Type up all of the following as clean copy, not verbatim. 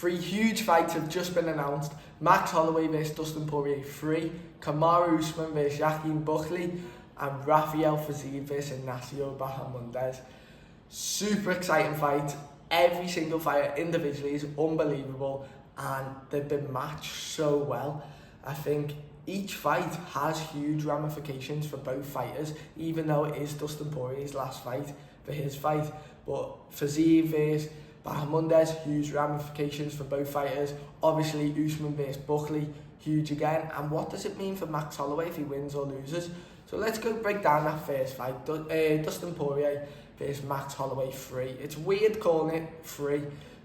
Three huge fights have just been announced. Max Holloway vs Dustin Poirier 3, Kamaru Usman vs Joaquin Buckley, and Rafael Fiziev vs Ignacio Bahamondes. Super exciting fight. Every single fighter individually is unbelievable, and they've been matched so well. I think each fight has huge ramifications for both fighters, even though it is Dustin Poirier's last fight for his fight. But Fiziev vs Bahamondes, huge ramifications for both fighters. Obviously, Usman vs Buckley, huge again. And what does it mean for Max Holloway if he wins or loses? So let's go break down that first fight. Dustin Poirier vs Max Holloway 3. It's weird calling it 3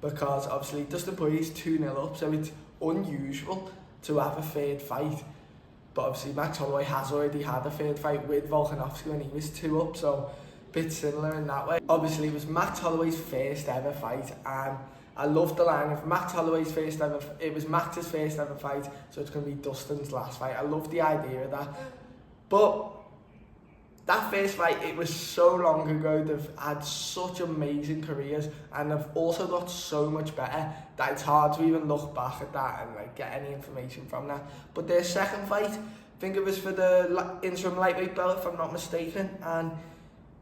because obviously Dustin Poirier is 2-0 up, so it's unusual to have a third fight. But obviously Max Holloway has already had a third fight with Volkanovski when he was 2 up, so a bit similar in that way. Obviously it was Max Holloway's first ever fight, and I love the line of Max Holloway's first ever. It was Max's first ever fight, so it's going to be Dustin's last fight. I love the idea of that. But that first fight, it was so long ago. They've had such amazing careers, and they've also got so much better that it's hard to even look back at that and like get any information from that. But their second fight, I think it was for the interim lightweight belt, if I'm not mistaken, and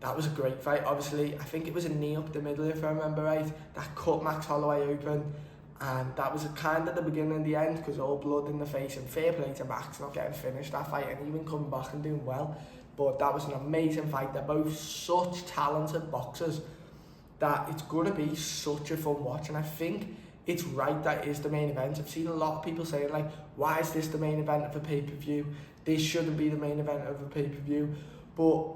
that was a great fight. Obviously, I think it was a knee up the middle, if I remember right, that cut Max Holloway open, and that was kind of the beginning and the end, because all blood in the face, and fair play to Max not getting finished that fight and even coming back and doing well. But that was an amazing fight. They're both such talented boxers that it's going to be such a fun watch, and I think it's right that it is the main event. I've seen a lot of people saying like, why is this the main event of a pay-per-view? This shouldn't be the main event of a pay-per-view. But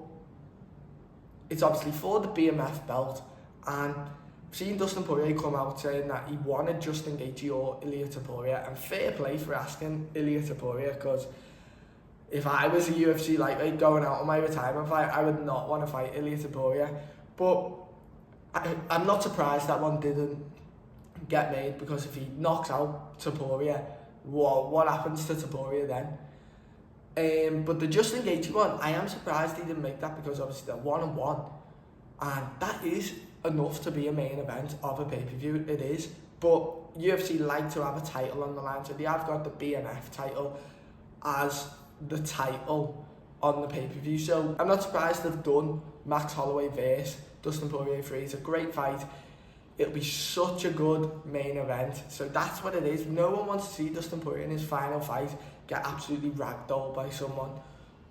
it's obviously for the BMF belt, and I've seen Dustin Poirier come out saying that he wanted Justin Gaethje or Ilia Topuria, and fair play for asking Ilia Topuria, because if I was a UFC lightweight going out on my retirement fight, I would not want to fight Ilia Topuria. But I'm not surprised that one didn't get made, because if he knocks out Topuria, what happens to Topuria then? But the Justin Gaethje one, I am surprised he didn't make that, because obviously they're 1-1, and that is enough to be a main event of a pay-per-view. It is, but UFC like to have a title on the line, so they have got the BMF title as the title on the pay-per-view. So I'm not surprised they've done Max Holloway vs Dustin Poirier 3. It's a great fight. It'll be such a good main event. So that's what it is. No one wants to see Dustin Poirier in his final fight get absolutely ragdolled by someone,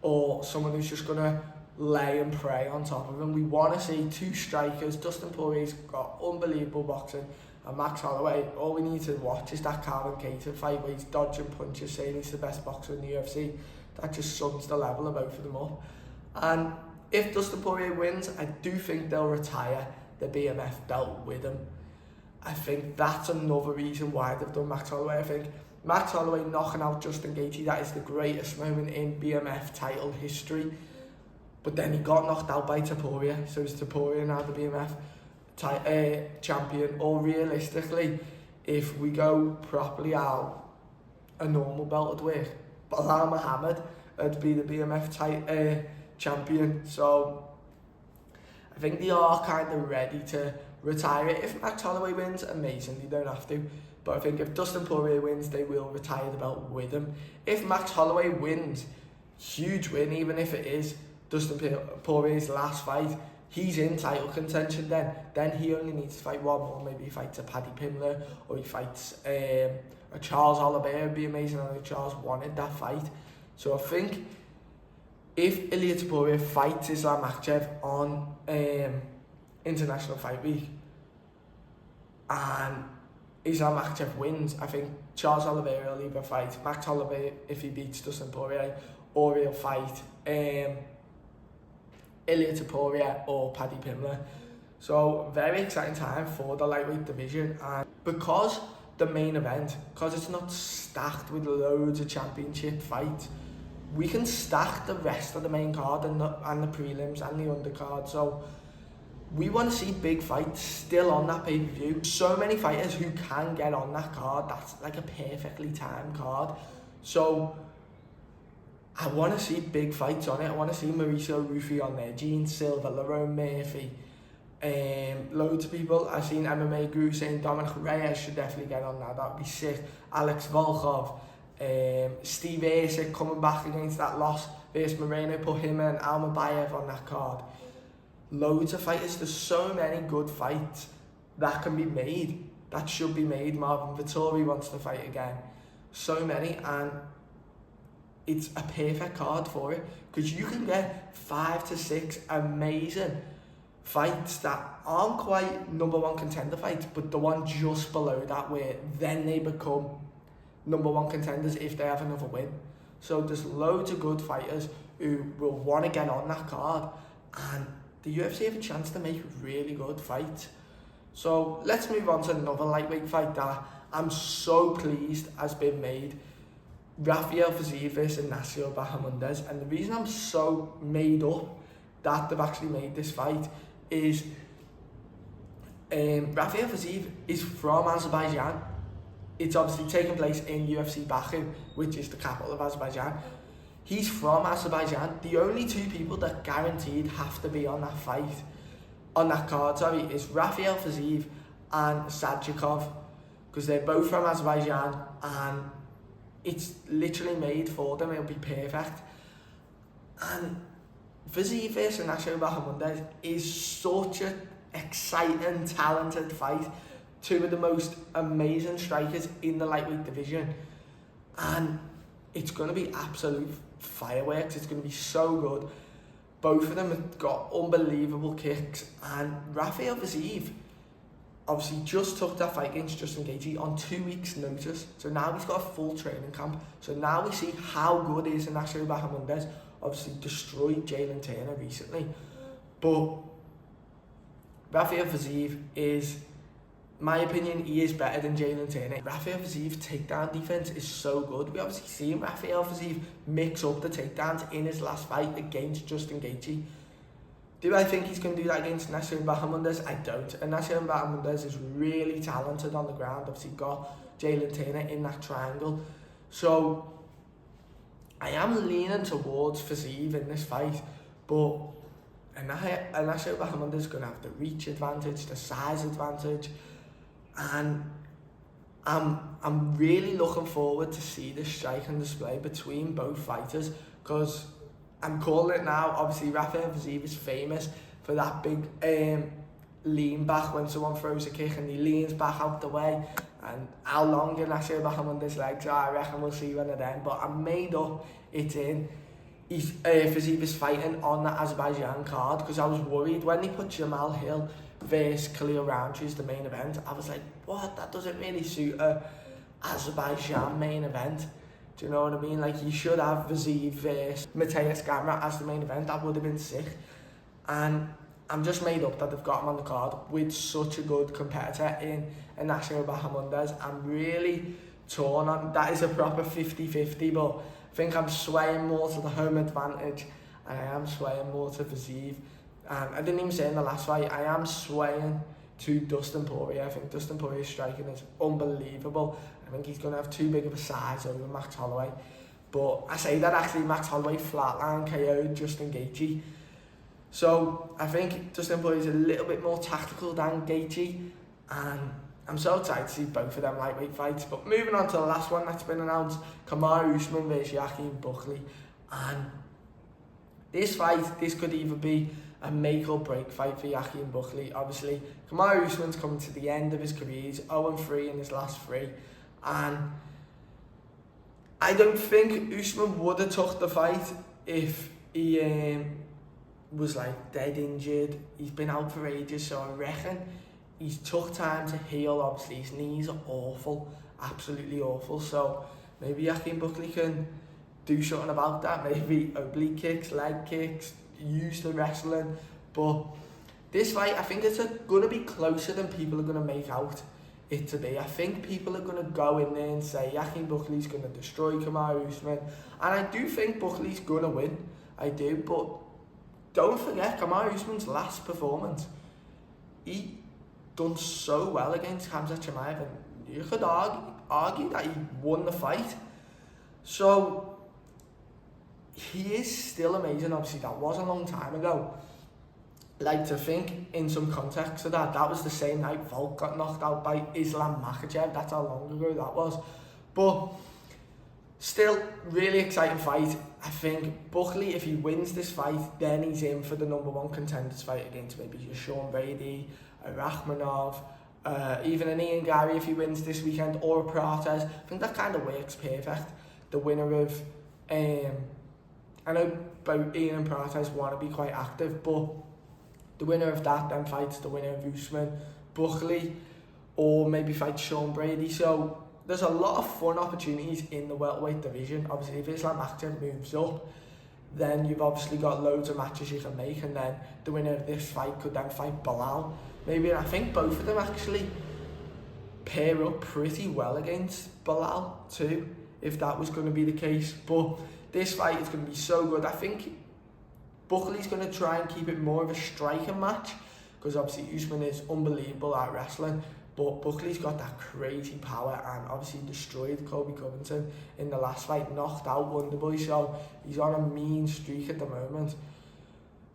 or someone who's just gonna lay and pray on top of him. We want to see two strikers. Dustin Poirier's got unbelievable boxing, and Max Holloway, all we need to watch is that Calvin Kattar fight where he's dodging punches, saying he's the best boxer in the UFC. That just sums the level of both of them up. And if Dustin Poirier wins, I do think they'll retire the BMF belt with him. I think that's another reason why they've done Max Holloway. I think Max Holloway knocking out Justin Gaethje, that is the greatest moment in BMF title history. But then he got knocked out by Topuria, so is Topuria now the BMF champion? Or realistically, if we go properly out, a normal belt would work. Bilal Muhammad would be the BMF champion. So I think they are kind of ready to retire it. If Max Holloway wins, amazing, they don't have to. But I think if Dustin Poirier wins, they will retire the belt with him. If Max Holloway wins, huge win, even if it is Dustin Poirier's last fight, he's in title contention then. Then he only needs to fight one more. Maybe he fights a Paddy Pimblett, or he fights a Charles Oliveira. It'd be amazing. I know Charles wanted that fight. So I think if Ilia Topuria fights Islam Makhachev on International Fight Week, and Islam Makhachev wins, I think Charles Oliveira will either fight Max Holloway if he beats Dustin Poirier, or he'll fight Ilia Topuria or Paddy Pimblett. So very exciting time for the lightweight division, and because the main event, because it's not stacked with loads of championship fights, we can stack the rest of the main card and the prelims and the undercard. So we want to see big fights still on that pay-per-view. So many fighters who can get on that card. That's like a perfectly timed card. So I want to see big fights on it. I want to see Mauricio Rufy on there, Gene Silva, Lerone Murphy, Loads of people. I've seen MMA gurus saying Dominic Reyes should definitely get on that. That would be sick. Alex Volkov, Steve Erceg coming back against that loss versus Moreno, put him and Almabayev on that card. Loads of fighters. There's so many good fights that can be made, that should be made. Marvin Vettori wants to fight again. So many, and it's a perfect card for it, because you can get 5 to 6 amazing fights that aren't quite number one contender fights, but the one just below that, where then they become number one contenders if they have another win. So there's loads of good fighters who will want to get on that card, and the UFC have a chance to make really good fights. So let's move on to another lightweight fight that I'm so pleased has been made. Rafael Fiziev versus Ignacio Bahamondes. And the reason I'm so made up that they've actually made this fight is Rafael Fiziev is from Azerbaijan. It's obviously taking place in UFC Baku, which is the capital of Azerbaijan. He's from Azerbaijan. The only two people that guaranteed have to be on that fight, on that card, is Rafael Fiziev and Sadjikov, because they're both from Azerbaijan, and it's literally made for them. It'll be perfect. And Fiziev versus Ignacio Bahamondes is such an exciting, talented fight. Two of the most amazing strikers in the lightweight division, and it's going to be absolute fireworks. It's going to be so good. Both of them have got unbelievable kicks, and Rafael Fiziev obviously just took that fight against Justin Gaethje on 2 weeks' notice. So now he's got a full training camp. So now we see how good is Ignacio Bahamondes. Obviously destroyed Jalen Turner recently, but Rafael Fiziev is, my opinion, he is better than Jalen Turner. Rafael Fiziev's takedown defense is so good. We obviously seen Rafael Fiziev mix up the takedowns in his last fight against Justin Gaethje. Do I think he's going to do that against Ignacio Bahamondes? I don't. Ignacio Bahamondes is really talented on the ground. Obviously got Jalen Turner in that triangle. So I am leaning towards Fiziev in this fight, but Ignacio Bahamondes is going to have the reach advantage, the size advantage, and I'm really looking forward to see the striking display between both fighters, because I'm calling it now. Obviously Rafael Fiziev is famous for that big lean back when someone throws a kick and he leans back out the way, and how long Ignacio Bahamondes' legs are, I reckon we'll see one of them. But I'm made up it's in. Fiziev is fighting on the Azerbaijan card, because I was worried when they put Jamal Hill versus Khalil Roundtree as the main event. I was like, what? That doesn't really suit a Azerbaijan main event. Do you know what I mean? Like, you should have Fiziev versus Mateus Gamrot as the main event. That would have been sick. And I'm just made up that they've got him on the card with such a good competitor in Ignacio Bahamondes. I'm really torn on that. Is a proper 50-50, but I think I'm swaying more to the home advantage, and I am swaying more to Fiziev. I didn't even say in the last fight, I am swaying to Dustin Poirier. I think Dustin Poirier's striking is unbelievable. I think he's going to have too big of a size over Max Holloway. But I say that actually Max Holloway flatline KO'd Justin Gaethje. So I think Dustin Poirier is a little bit more tactical than Gaethje, and I'm so excited to see both of them lightweight fights. But moving on to the last one that's been announced, Kamaru Usman versus Joaquin Buckley. And this fight, this could either be a make or break fight for Joaquin Buckley. Obviously, Kamaru Usman's coming to the end of his career. He's 0-3 in his last 3. And I don't think Usman would have took the fight if he was like dead injured. He's been out for ages, so I reckon he's took time to heal. Obviously his knees are awful, absolutely awful, so maybe Joaquin Buckley can do something about that. Maybe oblique kicks, leg kicks, use the wrestling. But this fight, I think it's going to be closer than people are going to make out it to be. I think people are going to go in there and say Joaquin Buckley's going to destroy Kamaru Usman, and I do think Buckley's going to win. I do, but don't forget Kamaru Usman's last performance. He done so well against Khamzat Chimaev, and you could argue that he won the fight. So he is still amazing. Obviously that was a long time ago, like to think in some context of that was the same night Volk got knocked out by Islam Makhachev. That's how long ago that was. But still, really exciting fight. I think Buckley, if he wins this fight, then he's in for the #1 contenders fight against maybe a Sean Brady, a Rakhmonov, even an Ian Gary if he wins this weekend, or a Prates. I think that kind of works perfect. The winner of, I know both Ian and Prates want to be quite active, but the winner of that then fights the winner of Usman, Buckley, or maybe fights Sean Brady. So there's a lot of fun opportunities in the welterweight division. Obviously, if Islam Makhachev moves up, then you've obviously got loads of matches you can make, and then the winner of this fight could then fight Bilal. Maybe, I think both of them actually pair up pretty well against Bilal too, if that was going to be the case. But this fight is going to be so good. I think Buckley's going to try and keep it more of a striking match, because obviously Usman is unbelievable at wrestling, but Buckley's got that crazy power and obviously destroyed Colby Covington in the last fight, knocked out Wonderboy, so he's on a mean streak at the moment.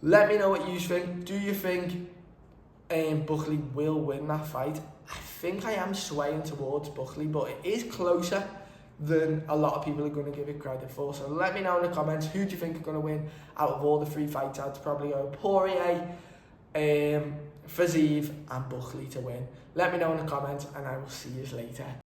Let me know what you think. Do you think Buckley will win that fight? I think I am swaying towards Buckley, but it is closer than a lot of people are going to give it credit for. So let me know in the comments, who do you think are going to win out of all the 3 fights? I'd probably go Poirier, Fiziev and Buckley to win. Let me know in the comments, and I will see you later.